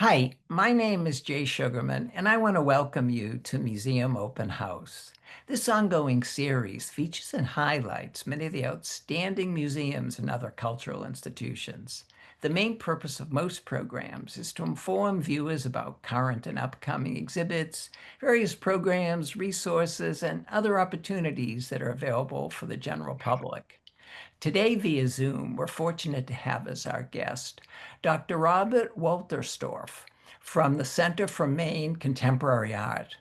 Hi, my name is Jay Sugarman, and I want to welcome you to Museum Open House. This ongoing series features and highlights many of the outstanding museums and other cultural institutions. The main purpose of most programs is to inform viewers about current and upcoming exhibits, various programs, resources, and other opportunities that are available for the general public. Today, via Zoom, we're fortunate to have as our guest Dr. Robert Wolterstorff from the Center for Maine Contemporary Art.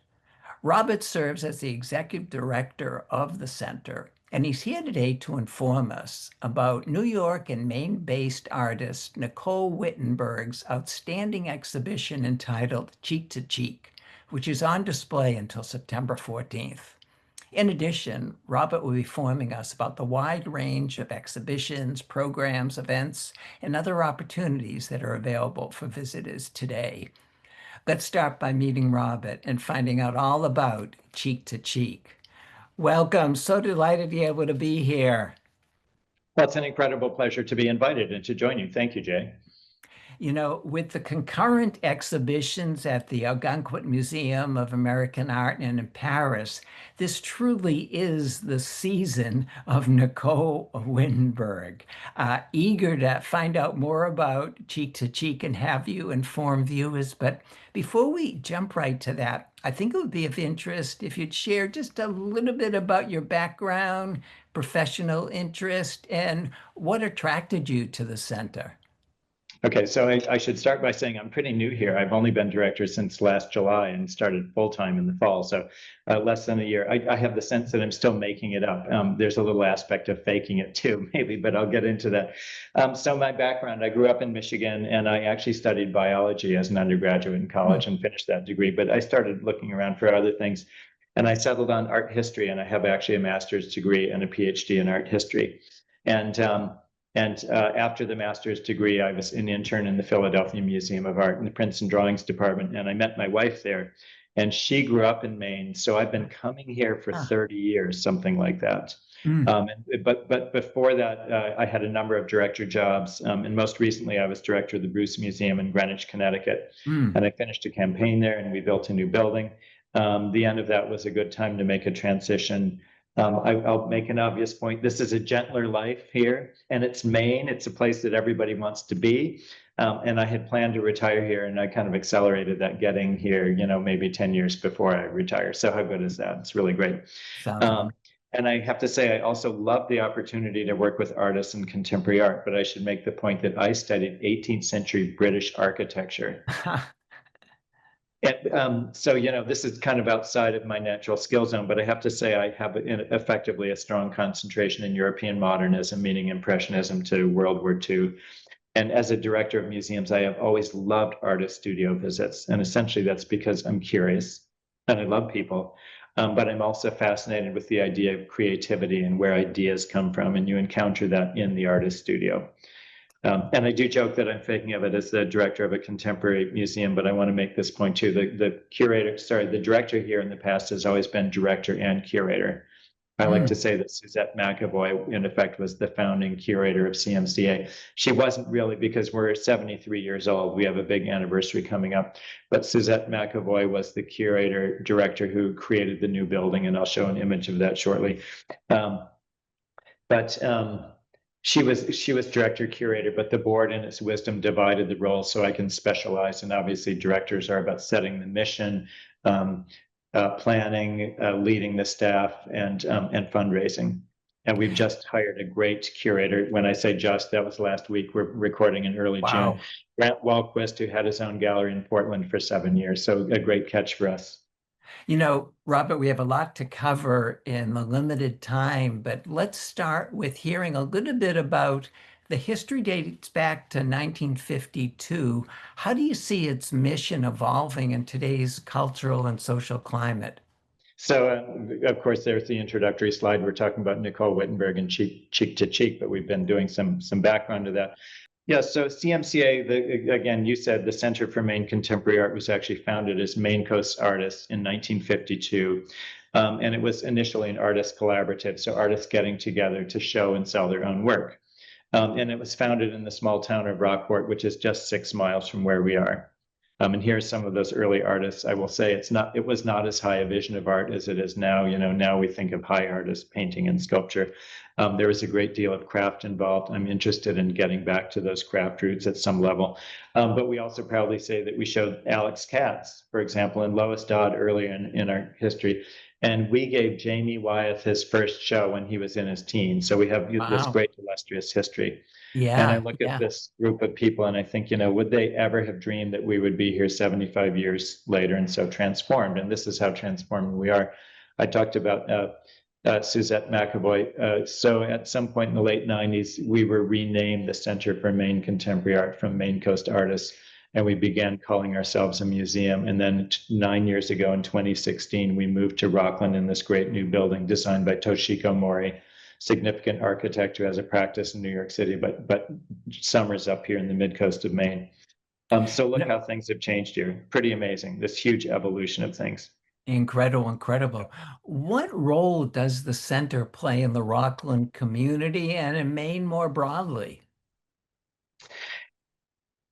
Robert serves as the executive director of the center, and he's here today to inform us about New York and Maine-based artist Nicole Wittenberg's outstanding exhibition entitled Cheek to Cheek, which is on display until September 14th. In addition, Robert will be informing us about the wide range of exhibitions, programs, events, and other opportunities that are available for visitors today. Let's start by meeting Robert and finding out all about Cheek to Cheek. Welcome. So delighted to be able to be here. Well, it's an incredible pleasure to be invited and to join you. Thank you, Jay. With the concurrent exhibitions at the Algonquin Museum of American Art and in Paris, this truly is the season of Nicole Wittenberg. Eager to find out more about Cheek to Cheek and have you inform viewers. But before we jump right to that, I think it would be of interest if you'd share just a little bit about your background, professional interest, and what attracted you to the center. Okay, so I should start by saying I'm pretty new here. I've only been director since last July and started full-time in the fall, so less than a year. I have the sense that I'm still making it up. There's a little aspect of faking it too, maybe, but I'll get into that. So my background, I grew up in Michigan, and I actually studied biology as an undergraduate in college and finished that degree, but I started looking around for other things, and I settled on art history, and I have actually a master's degree and a PhD in art history. And after the master's degree, I was an intern in the Philadelphia Museum of Art in the Prints and Drawings department, and I met my wife there. And she grew up in Maine, so I've been coming here for Ah, 30 years, something like that. mm, But before that, I had a number of director jobs, and most recently, I was director of the Bruce Museum in Greenwich, Connecticut, mm. and I finished a campaign there, and we built a new building. The end of that was a good time to make a transition. I'll make an obvious point. This is a gentler life here, and it's Maine. It's a place that everybody wants to be. And I had planned to retire here, and I kind of accelerated that getting here, maybe 10 years before I retire. So how good is that? It's really great. Sounds Um, wonderful. and I have to say, I also love the opportunity to work with artists in contemporary art, but I should make the point that I studied 18th century British architecture. So, this is kind of outside of my natural skill zone, but I have to say I have effectively a strong concentration in European modernism, meaning Impressionism to World War II. And as a director of museums, I have always loved artist studio visits. And essentially that's because I'm curious and I love people. But I'm also fascinated with the idea of creativity and where ideas come from. And you encounter that in the artist studio. And I do joke that I'm thinking of it as the director of a contemporary museum, but I want to make this point too. The director here in the past has always been director and curator. I like to Mm, say that Suzette McAvoy, in effect, was the founding curator of CMCA. She wasn't really, because we're 73 years old. We have a big anniversary coming up. But Suzette McAvoy was the curator director who created the new building, and I'll show an image of that shortly. Um, but she was director curator, but the board in its wisdom divided the roles so I can specialize. And obviously directors are about setting the mission, um, planning, leading the staff, and fundraising. And we've just hired a great curator. When I say just, that was last week. We're recording in early June. wow. Grant Walquist, who had his own gallery in Portland for 7 years. So a great catch for us. Robert, we have a lot to cover in the limited time, but let's start with hearing a little bit about the history dates back to 1952. How do you see its mission evolving in today's cultural and social climate? So, of course, there's the introductory slide. We're talking about Nicole Wittenberg and cheek to cheek, but we've been doing some background to that. Yeah, so CMCA, again, you said the Center for Maine Contemporary Art was actually founded as Maine Coast Artists in 1952. And it was initially an artist collaborative, so artists getting together to show and sell their own work. And it was founded in the small town of Rockport, which is just 6 miles from where we are. And here are some of those early artists. I will say it was not as high a vision of art as it is now. Now we think of high artists, painting and sculpture. There was a great deal of craft involved. I'm interested in getting back to those craft roots at some level. But we also proudly say that we showed Alex Katz, for example, and Lois Dodd earlier in our history. And we gave Jamie Wyeth his first show when he was in his teens. So we have this Wow. great illustrious history. And I Yeah, look at yeah. this group of people and I think, would they ever have dreamed that we would be here 75 years later and so transformed? And this is how transformed we are. I talked about Suzette McAvoy. So at some point in the late 90s, we were renamed the Center for Maine Contemporary Art from Maine Coast Artists. And we began calling ourselves a museum. And then 9 years ago in 2016, we moved to Rockland in this great new building designed by Toshiko Mori, significant architect who has a practice in New York City, but summers up here in the mid coast of Maine. So look how things have changed here. Pretty amazing. This huge evolution of things. Incredible, incredible. What role does the center play in the Rockland community and in Maine more broadly?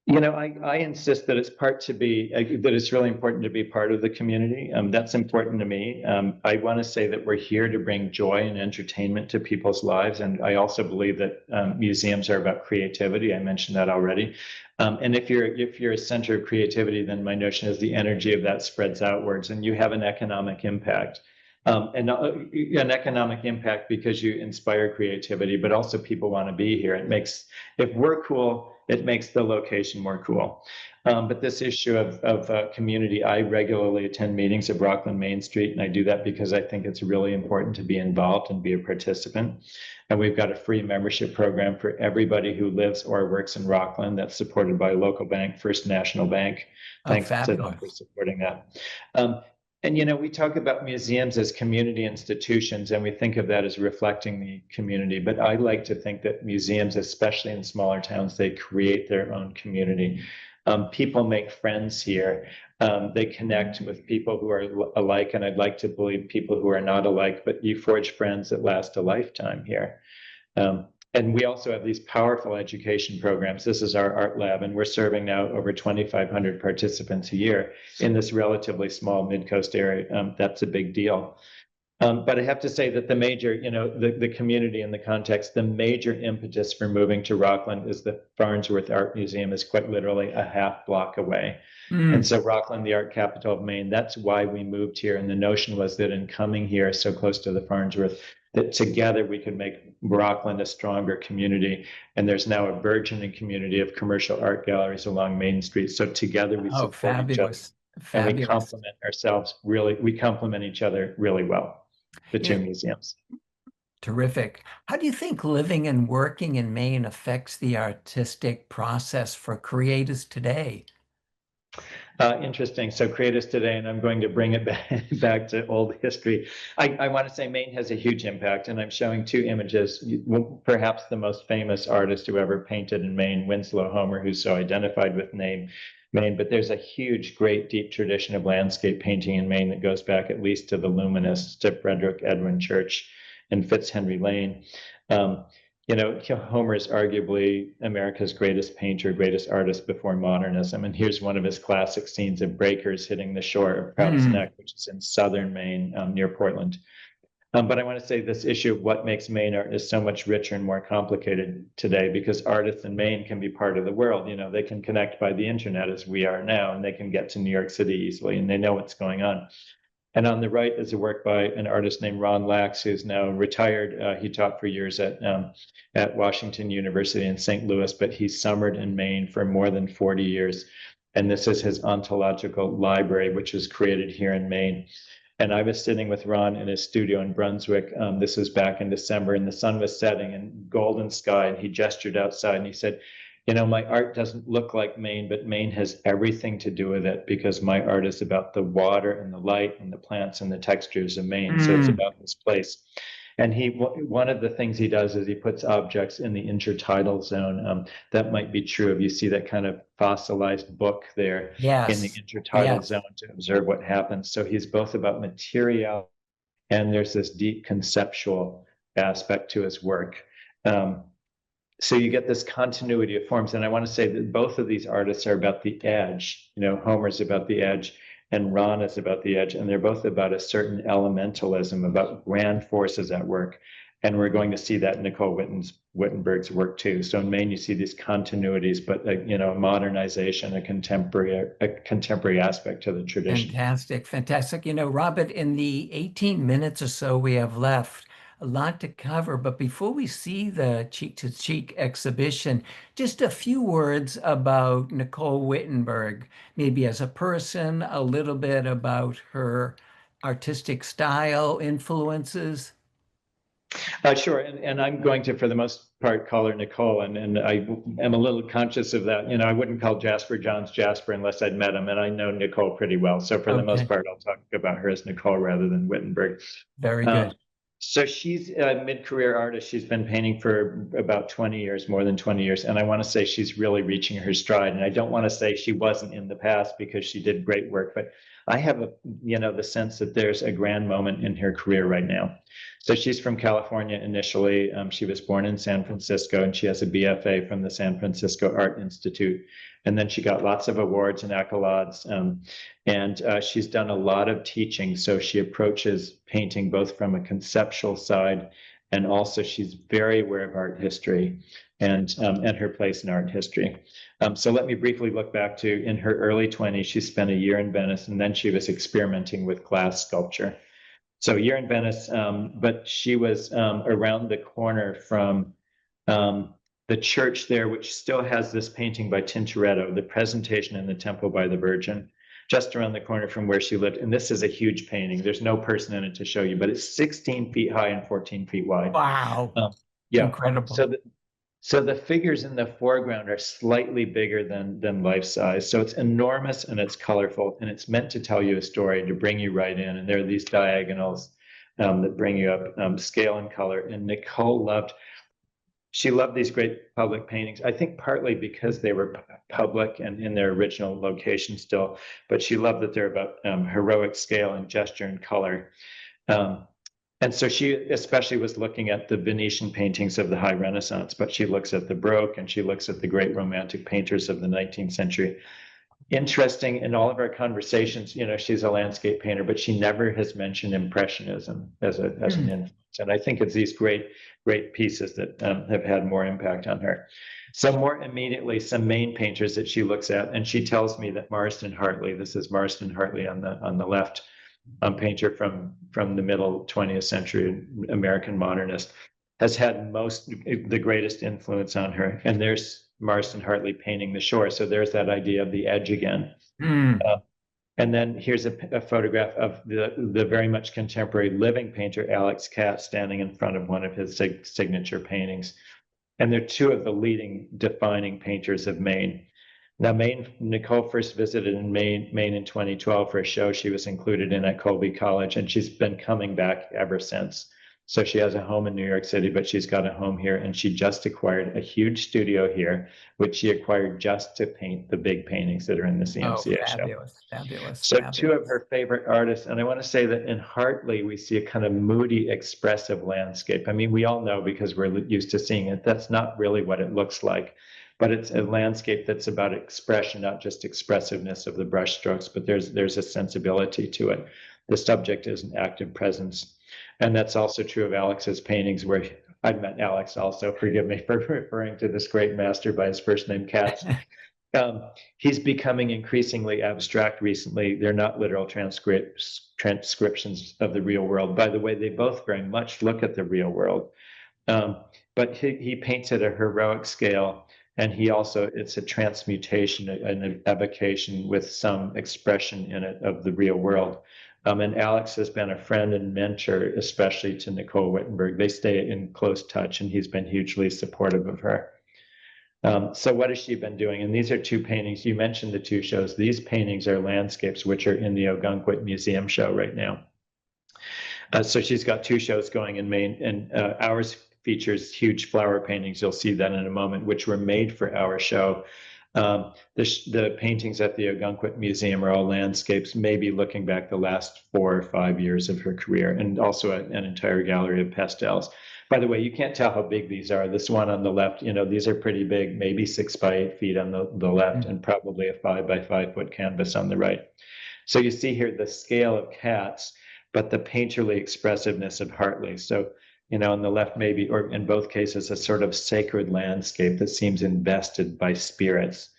I insist that it's that it's really important to be part of the community. That's important to me. I want to say that we're here to bring joy and entertainment to people's lives, and I also believe that museums are about creativity. I mentioned that already. And if you're a center of creativity, then my notion is the energy of that spreads outwards, and you have an economic impact. And an economic impact because you inspire creativity, but also people want to be here. If we're cool, it makes the location more cool. But this issue of community, I regularly attend meetings of Rockland Main Street, and I do that because I think it's really important to be involved and be a participant. And we've got a free membership program for everybody who lives or works in Rockland that's supported by a local bank, First National Bank. Oh, Thanks to them for fabulous. supporting that. And we talk about museums as community institutions, and we think of that as reflecting the community. But I like to think that museums, especially in smaller towns, they create their own community. People make friends here. They connect with people who are alike, and I'd like to believe people who are not alike, but you forge friends that last a lifetime here. And we also have these powerful education programs. This is our art lab, and we're serving now over 2,500 participants a year in this relatively small mid-coast area. That's a big deal. But I have to say that the major, the community in the context, the major impetus for moving to Rockland is the Farnsworth Art Museum is quite literally a half block away. And Mm. so Rockland, the art capital of Maine, that's why we moved here. And the notion was that in coming here so close to the Farnsworth, that together we could make Rockland a stronger community. And there's now a burgeoning community of commercial art galleries along Main Street. So together we Oh, support each other fabulous. and we Fabulous. complement ourselves really, we complement each other really well, the Yeah, two museums. terrific. How do you think living and working in Maine affects the artistic process for creators today? Interesting. So creatives today, and I'm going to bring it back to old history. I want to say Maine has a huge impact, and I'm showing two images. Perhaps the most famous artist who ever painted in Maine, Winslow Homer, who's so identified with Maine. But there's a huge, great, deep tradition of landscape painting in Maine that goes back at least to the Luminists, to Frederick Edwin Church and Fitzhenry Lane. Um, Homer is arguably America's greatest painter, greatest artist before modernism. And here's one of his classic scenes of breakers hitting the shore of Prout's Mm. Neck, which is in southern Maine, near Portland. But I want to say this issue of what makes Maine art is so much richer and more complicated today because artists in Maine can be part of the world. They can connect by the internet as we are now, and they can get to New York City easily, and they know what's going on. And on the right is a work by an artist named Ron Lax, who's now retired. He taught for years at Washington University in St. Louis, but he summered in Maine for more than 40 years. And this is his ontological library, which was created here in Maine. And I was sitting with Ron in his studio in Brunswick. This was back in December, and the sun was setting and golden sky. And he gestured outside and he said, my art doesn't look like Maine, but Maine has everything to do with it because my art is about the water and the light and the plants and the textures of Maine. So it's Mm. about this place. And one of the things he does is he puts objects in the intertidal zone. That might be true if you see that kind of fossilized book there in the Yes. intertidal Yes. zone to observe what happens. So he's both about material and there's this deep conceptual aspect to his work. Um, so you get this continuity of forms. And I want to say that both of these artists are about the edge. Homer's about the edge and Ron is about the edge. And they're both about a certain elementalism, about grand forces at work. And we're going to see that in Nicole Wittenberg's work too. So in Maine, you see these continuities, but a modernization, a contemporary aspect to the tradition. Fantastic, fantastic. Robert, in the 18 minutes or so we have left, a lot to cover. But before we see the Cheek to Cheek exhibition, just a few words about Nicole Wittenberg, maybe as a person, a little bit about her artistic style, influences. Sure, and I'm going to, for the most part, call her Nicole, and I am a little conscious of that. I wouldn't call Jasper Johns Jasper unless I'd met him, and I know Nicole pretty well. So for the most Okay, part, I'll talk about her as Nicole rather than Wittenberg. very Um, good. so she's a mid-career artist. She's been painting for about 20 years, more than 20 years, and I want to say she's really reaching her stride. And I don't want to say she wasn't in the past because she did great work, but I have the sense that there's a grand moment in her career right now. So she's from California initially. She was born in San Francisco, and she has a BFA from the San Francisco Art Institute. And then she got lots of awards and accolades. And she's done a lot of teaching. So she approaches painting both from a conceptual side, and also she's very aware of art history and her place in art history. So let me briefly look back to in her early 20s, she spent a year in Venice, and then she was experimenting with glass sculpture. So a year in Venice, but she was around the corner from um, the church there, which still has this painting by Tintoretto, the Presentation in the Temple by the Virgin, just around the corner from where she lived. And this is a huge painting. There's no person in it to show you, but it's 16 feet high and 14 feet wide. Wow, Um, yeah. incredible. So the figures in the foreground are slightly bigger than life size. So it's enormous and it's colorful and it's meant to tell you a story, to bring you right in. And there are these diagonals that bring you up, scale and color. And she loved these great public paintings. I think partly because they were public and in their original location still, but she loved that they're about heroic scale and gesture and color. Um, and so she especially was looking at the Venetian paintings of the High Renaissance, but she looks at the Baroque and she looks at the great Romantic painters of the 19th century. Interesting in all of our conversations, she's a landscape painter, but she never has mentioned Impressionism as an Hmm. influence. And I think it's these great pieces that have had more impact on her. So more immediately, some Maine painters that she looks at, and she tells me that Marston Hartley, this is Marston Hartley on the left, painter from the middle 20th century, American modernist, has had the greatest influence on her. And there's Marston Hartley painting the shore. So there's that idea of the edge again. Hmm. Uh, and then here's a photograph of the very much contemporary living painter, Alex Katz, standing in front of one of his signature paintings. And they're two of the leading defining painters of Maine. Now, Nicole first visited in Maine in 2012 for a show she was included in at Colby College, and she's been coming back ever since. So she has a home in New York City, but she's got a home here, and she just acquired a huge studio here, which she acquired just to paint the big paintings that are in the Oh, CMCA show. fabulous, fabulous, So two of fabulous. her favorite artists, and I want to say that in Hartley, we see a kind of moody, expressive landscape. I mean, we all know because we're used to seeing it, that's not really what it looks like, but it's a landscape that's about expression, not just expressiveness of the brushstrokes, but there's a sensibility to it. The subject is an active presence. And that's also true of Alex's paintings, where I've met Alex also, forgive me for referring to this great master by his first name, Katz. He's becoming increasingly abstract recently. They're not literal transcriptions of the real world. By the way, they both very much look at the real world. But he paints at a heroic scale, and it's a transmutation, an evocation with some expression in it of the real world. And Alex has been a friend and mentor, especially to Nicole Wittenberg. They stay in close touch, and he's been hugely supportive of her. So what has she been doing? And these are two paintings. You mentioned the two shows. These paintings are landscapes, which are in the Ogunquit Museum show right now. So she's got two shows going in Maine, and ours features huge flower paintings. You'll see that in a moment, which were made for our show. The paintings at the Algonquin Museum are all landscapes, maybe looking back the last 4 or 5 years of her career, and also an entire gallery of pastels. By the way, you can't tell how big these are. This one on the left, these are pretty big, maybe 6 by 8 feet on the left, and probably a 5 by 5 foot canvas on the right. So you see here the scale of cats, but the painterly expressiveness of Hartley. So, on the left, maybe, or in both cases, a sort of sacred landscape that seems invested by spirits.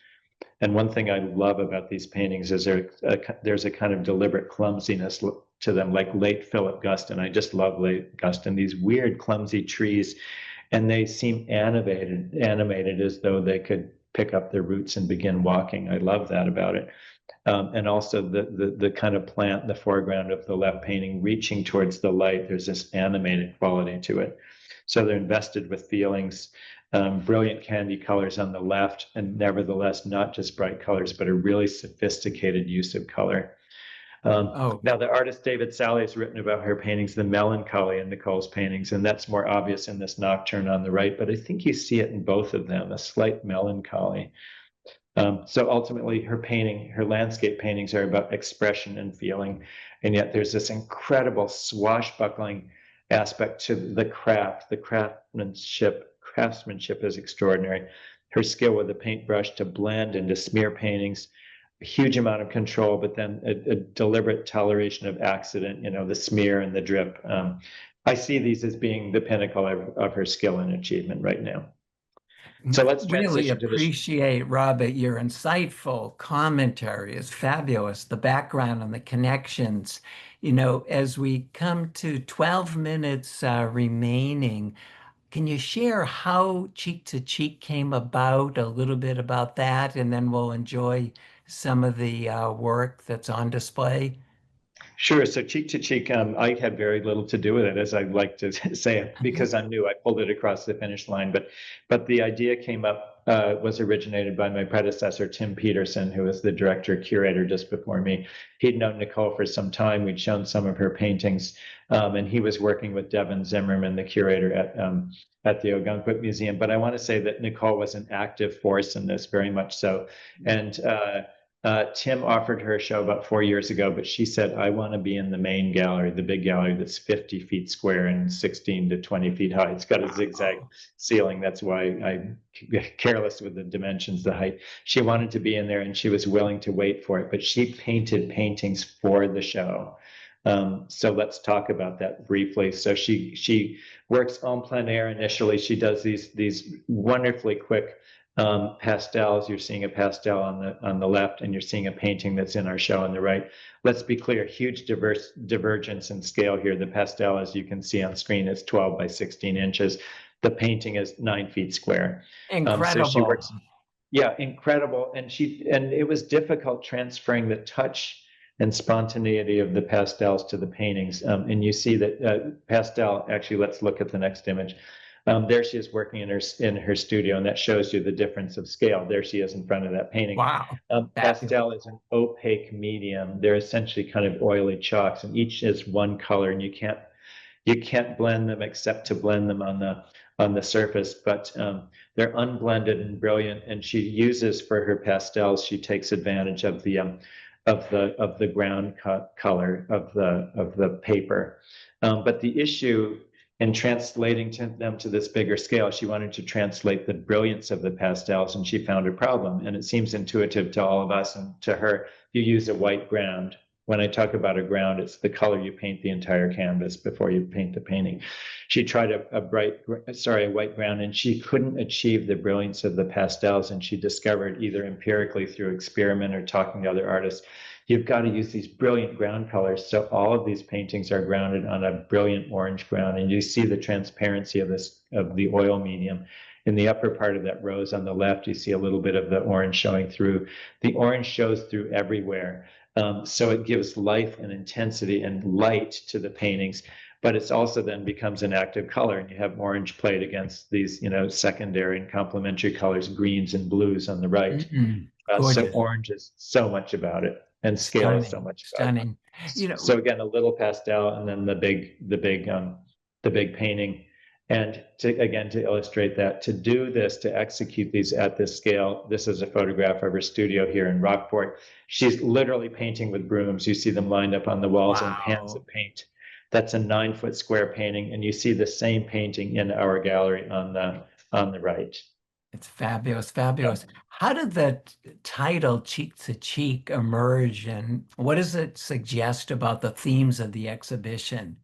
And one thing I love about these paintings is there's a kind of deliberate clumsiness to them, like late Philip Guston. I just love late Guston, these weird, clumsy trees, and they seem animated as though they could pick up their roots and begin walking. I love that about it. And also the kind of plant in the foreground of the left painting reaching towards the light. There's this animated quality to it. So they're invested with feelings, brilliant candy colors on the left, and nevertheless, not just bright colors, but a really sophisticated use of color. Oh, Now, the artist David Sally has written about her paintings, the melancholy in Nicole's paintings, and that's more obvious in this nocturne on the right, but I think you see it in both of them, a slight melancholy. So ultimately, her landscape paintings are about expression and feeling, and yet there's this incredible swashbuckling aspect to the craft. The craftsmanship is extraordinary. Her skill with the paintbrush to blend and to smear paintings, a huge amount of control, but then a deliberate toleration of accident. The smear and the drip. I see these as being the pinnacle of her skill and achievement right now. So let's really transition to the appreciate, Robert, your insightful commentary is fabulous. The background and the connections. As we come to 12 minutes remaining, can you share how Cheek to Cheek came about, a little bit about that, and then we'll enjoy some of the work that's on display? Sure. So cheek to cheek, I had very little to do with it, as I like to say, because I'm new. I pulled it across the finish line, but the idea came up was originated by my predecessor, Tim Peterson, who was the director curator just before me. He'd known Nicole for some time. We'd shown some of her paintings, and he was working with Devin Zimmerman, the curator at the Algonquin Museum. But I want to say that Nicole was an active force in this, very much so, and. Tim offered her a show about 4 years ago, but she said, I want to be in the main gallery, the big gallery that's 50 feet square and 16 to 20 feet high. It's got a zigzag ceiling. That's why I'm careless with the dimensions, the height. She wanted to be in there and she was willing to wait for it, but she painted paintings for the show. So let's talk about that briefly. So she works en plein air initially. She does these wonderfully quick pastels. You're seeing a pastel on the left, and you're seeing a painting that's in our show on the right. Let's be clear, huge divergence in scale here. The pastel, as you can see on screen, is 12 by 16 inches. The painting is 9 feet square. So she Incredible. works, yeah, incredible. And it was difficult transferring the touch and spontaneity of the pastels to the paintings. And you see that pastel, actually, let's look at the next image. There she is working in her studio, and that shows you the difference of scale. There she is in front of that painting. Wow. Fabulous. Pastel is an opaque medium. They're essentially kind of oily chalks, and each is one color, and you can't blend them except to blend them on the surface. But they're unblended and brilliant. And she uses for her pastels. She takes advantage of the ground color of the paper. But the issue in translating them to this bigger scale, she wanted to translate the brilliance of the pastels, and she found a problem. And it seems intuitive to all of us, and to her, you use a white ground. When I talk about a ground, it's the color you paint the entire canvas before you paint the painting. She tried a white ground, and she couldn't achieve the brilliance of the pastels. And she discovered, either empirically through experiment or talking to other artists, you've got to use these brilliant ground colors. So all of these paintings are grounded on a brilliant orange ground, and you see the transparency of the oil medium. In the upper part of that rose on the left, you see a little bit of the orange showing through. The orange shows through everywhere. So it gives life and intensity and light to the paintings, but it's also then becomes an active color, and you have orange played against these, secondary and complementary colors, greens and blues on the right. So Gorgeous. orange is so much about it, and scale is so Stunning. much about it. Stunning. You know, So again, a little pastel, and then the big painting. And again, to illustrate that, to do this, to execute these at this scale, this is a photograph of her studio here in Rockport. She's literally painting with brooms. You see them lined up on the walls and pans Wow. of paint. That's a 9-foot square painting, and you see the same painting in our gallery on the right. It's fabulous, fabulous. How did the title Cheek to Cheek emerge, and what does it suggest about the themes of the exhibition?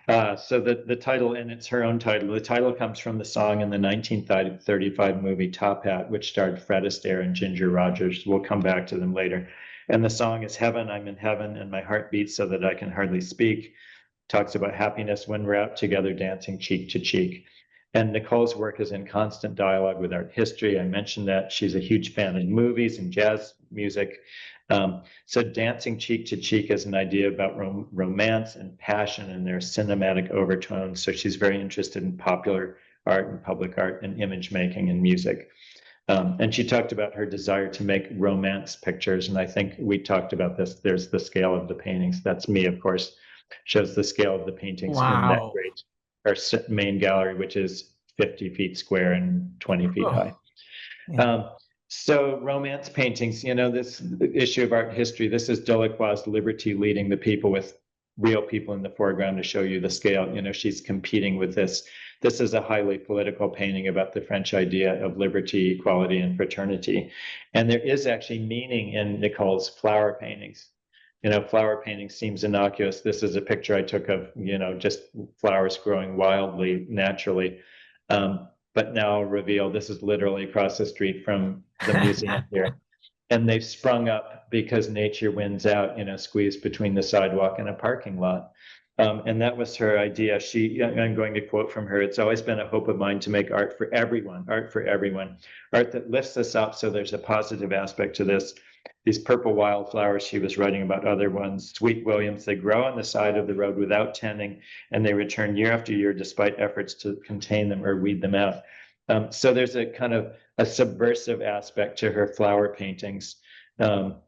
So the title, and it's her own title, the title comes from the song in the 1935 movie Top Hat, which starred Fred Astaire and Ginger Rogers. We'll come back to them later. And the song is Heaven, I'm in Heaven, and my heart beats so that I can hardly speak. Talks about happiness when we're out together dancing cheek to cheek. And Nicole's work is in constant dialogue with art history. I mentioned that she's a huge fan of movies and jazz music. So dancing cheek to cheek is an idea about romance and passion and their cinematic overtones. So she's very interested in popular art and public art and image making and music. And she talked about her desire to make romance pictures. And I think we talked about this. There's the scale of the paintings. That's me, of course, shows the scale of the paintings in that Wow. great, our main gallery, which is 50 feet square and 20 feet high. Oh, yeah. Um, so romance paintings, this issue of art history, this is Delacroix's Liberty leading the people with real people in the foreground to show you the scale. She's competing with this. This is a highly political painting about the French idea of liberty, equality, and fraternity. And there is actually meaning in Nicole's flower paintings. Flower painting seems innocuous. This is a picture I took of, just flowers growing wildly, naturally. But now I'll reveal this is literally across the street from the museum here. And they've sprung up because nature wins out, squeezed between the sidewalk and a parking lot. And that was her idea. I'm going to quote from her, it's always been a hope of mine to make art for everyone, art that lifts us up so there's a positive aspect to this. These purple wildflowers, she was writing about other ones, sweet Williams, they grow on the side of the road without tending, and they return year after year despite efforts to contain them or weed them out. So there's a kind of a subversive aspect to her flower paintings that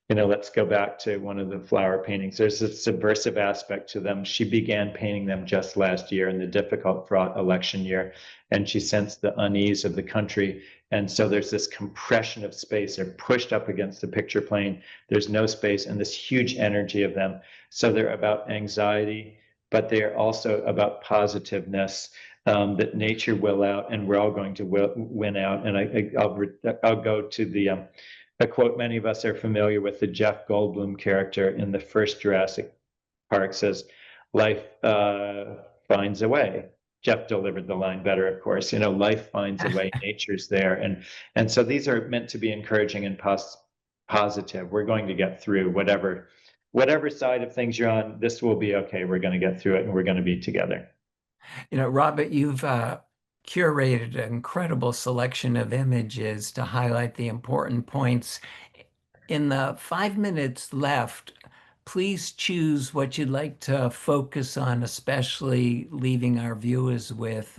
let's go back to one of the flower paintings. There's a subversive aspect to them. She began painting them just last year in the difficult, fraught election year, and she sensed the unease of the country. And so there's this compression of space. They're pushed up against the picture plane. There's no space, and this huge energy of them. So they're about anxiety, but they are also about positiveness. That nature will out, and we're all going to win out. And I'll go to a quote many of us are familiar with. The Jeff Goldblum character in the first Jurassic Park says, "Life finds a way." Jeff delivered the line better, of course. Life finds a way. Nature's there, and so these are meant to be encouraging and positive. We're going to get through whatever side of things you're on. This will be okay. We're going to get through it, and we're going to be together. Robert, you've curated an incredible selection of images to highlight the important points. In the 5 minutes left, please choose what you'd like to focus on, especially leaving our viewers with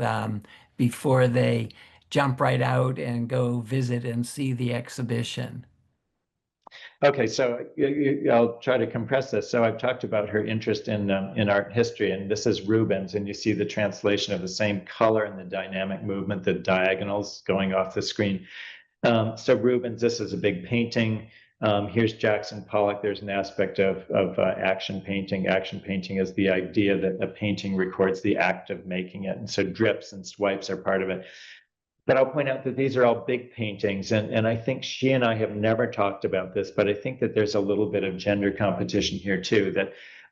before they jump right out and go visit and see the exhibition. Okay, so I'll try to compress this. So I've talked about her interest in art history, and this is Rubens, and you see the translation of the same color and the dynamic movement, the diagonals going off the screen. So Rubens, this is a big painting. Here's Jackson Pollock. There's an aspect of action painting. Action painting is the idea that a painting records the act of making it, and so drips and swipes are part of it. But I'll point out that these are all big paintings, and I think she and I have never talked about this, but I think that there's a little bit of gender competition here too.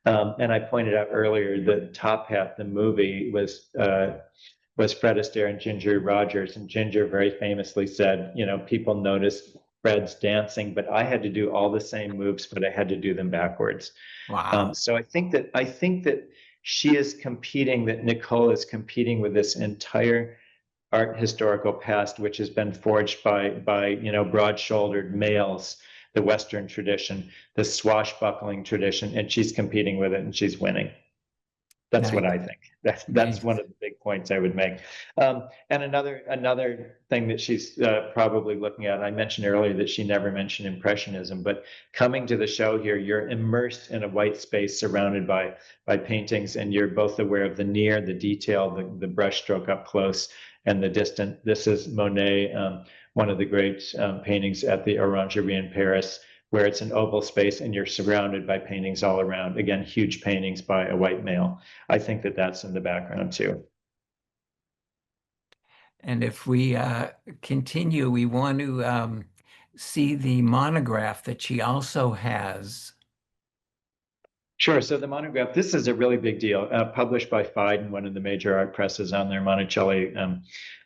And I pointed out earlier that Top Hat, the movie, was Fred Astaire and Ginger Rogers, and Ginger very famously said, people noticed Fred's dancing, but I had to do all the same moves, but I had to do them backwards. Wow. So I think that she is competing, that Nicole is competing with this entire art historical past, which has been forged by broad-shouldered males, the Western tradition, the swashbuckling tradition, and she's competing with it and she's winning. That's what Nice. I think. That's one Nice. of the big points I would make. And another thing that she's probably looking at, I mentioned earlier that she never mentioned Impressionism, but coming to the show here, you're immersed in a white space surrounded by paintings, and you're both aware of the near, the detail, the brush stroke up close, and the distant. This is Monet, one of the great paintings at the Orangerie in Paris, where it's an oval space and you're surrounded by paintings all around. Again, huge paintings by a white male. I think that that's in the background too. And if we continue, we want to see the monograph that she also has. Sure. So the monograph, this is a really big deal, published by Phaidon, one of the major art presses on their Monticelli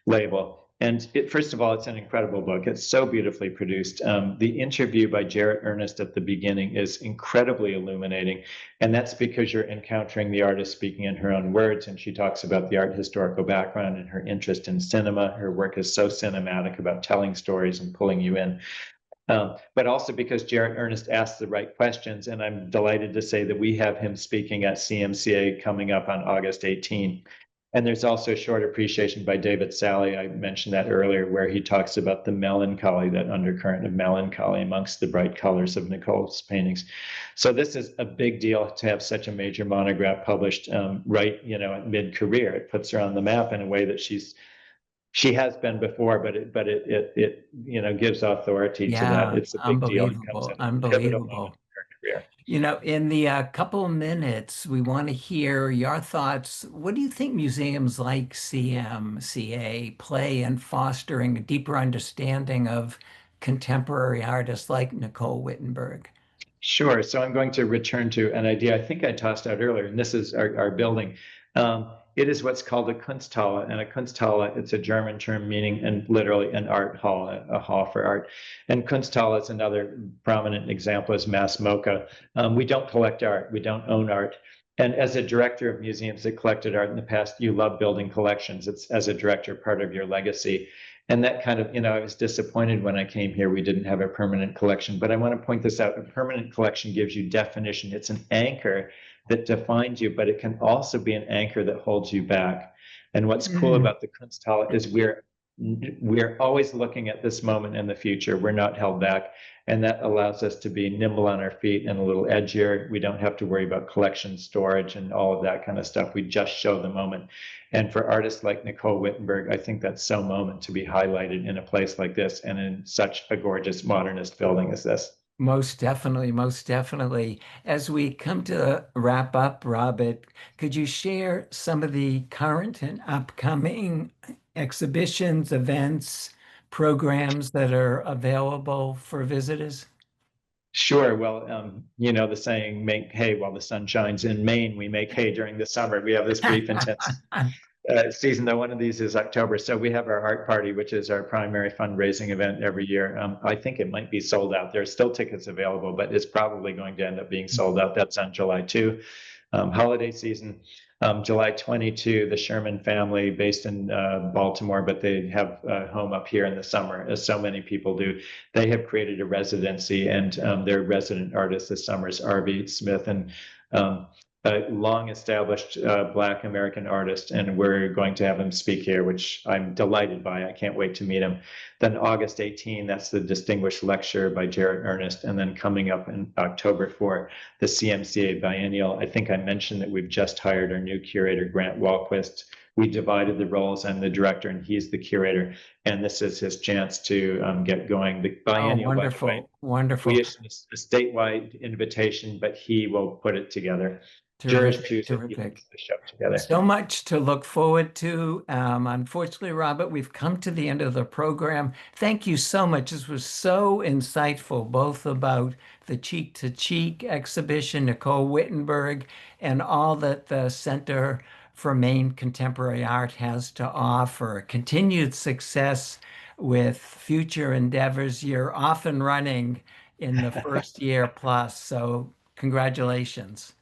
label. And first of all, it's an incredible book. It's so beautifully produced. The interview by Jarrett Ernest at the beginning is incredibly illuminating. And that's because you're encountering the artist speaking in her own words. And she talks about the art historical background and her interest in cinema. Her work is so cinematic about telling stories and pulling you in. But also because Jarrett Ernest asked the right questions. And I'm delighted to say that we have him speaking at CMCA coming up on August 18. And there's also a short appreciation by David Sally. I mentioned that earlier, where he talks about the melancholy, that undercurrent of melancholy amongst the bright colors of Nicole's paintings. So this is a big deal to have such a major monograph published right, at mid-career. It puts her on the map in a way that she has been before, but it gives authority to that. Yeah, It's a big deal and comes unbelievable, at a pivotal moment unbelievable. in her career. In the couple minutes, we want to hear your thoughts. What do you think museums like CMCA play in fostering a deeper understanding of contemporary artists like Nicole Wittenberg? Sure. So I'm going to return to an idea I think I tossed out earlier, and this is our building. It is what's called a Kunsthalle, and a Kunsthalle, it's a German term meaning and literally an art hall, a hall for art. And Kunsthalle is another prominent example is Mass MoCA. We don't collect art, we don't own art. And as a director of museums that collected art in the past, you love building collections. It's as a director part of your legacy. And that kind of, I was disappointed when I came here, we didn't have a permanent collection. But I want to point this out. A permanent collection gives you definition. It's an anchor that defines you, but it can also be an anchor that holds you back. And what's cool Mm. about the Kunsthalle is we're always looking at this moment in the future. We're not held back. And that allows us to be nimble on our feet and a little edgier. We don't have to worry about collection storage and all of that kind of stuff. We just show the moment. And for artists like Nicole Wittenberg, I think that's so moment to be highlighted in a place like this and in such a gorgeous modernist building as this. Most definitely, most definitely. As we come to wrap up, Robert, could you share some of the current and upcoming exhibitions, events, programs that are available for visitors? Sure. Well, the saying, make hay while the sun shines. In Maine, we make hay during the summer. We have this brief, intense season, though. One of these is October. So we have our art party, which is our primary fundraising event every year. I think it might be sold out. There's still tickets available, but it's probably going to end up being sold out. That's on July 2. Holiday season, July 22, the Sherman family based in Baltimore, but they have a home up here in the summer, as so many people do. They have created a residency, and their resident artist this summer is R.B. Smith, and a long established Black American artist, and we're going to have him speak here, which I'm delighted by. I can't wait to meet him. Then August 18, that's the distinguished lecture by Jarrett Ernest, and then coming up in October for the CMCA Biennial. I think I mentioned that we've just hired our new curator, Grant Walquist. We divided the roles. I'm the director and he's the curator, and this is his chance to get going. The Oh, biennial, by the way, wonderful, we wonderful. issued a statewide invitation, but he will put it together. Jurors Terrific, choose it. He terrific. puts the show together. So much to look forward to. Unfortunately, Robert, we've come to the end of the program. Thank you so much. This was so insightful, both about the Cheek to Cheek exhibition, Nicole Wittenberg, and all that the Center for Maine Contemporary Art has to offer. Continued success with future endeavors. You're off and running in the first year plus, so congratulations.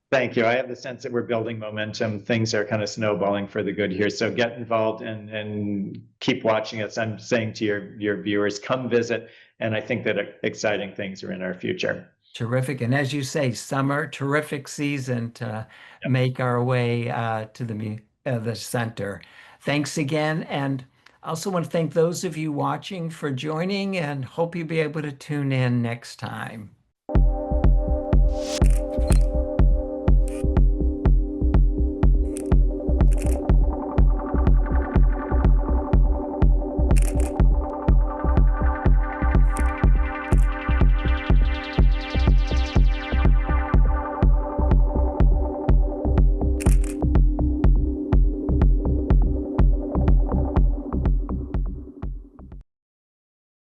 Thank you. I have the sense that we're building momentum. Things are kind of snowballing for the good here. So get involved and keep watching us. I'm saying to your viewers, come visit. And I think that exciting things are in our future. Terrific. And as you say, summer, terrific season to Yep. make our way to the center. Thanks again. And I also want to thank those of you watching for joining and hope you'll be able to tune in next time.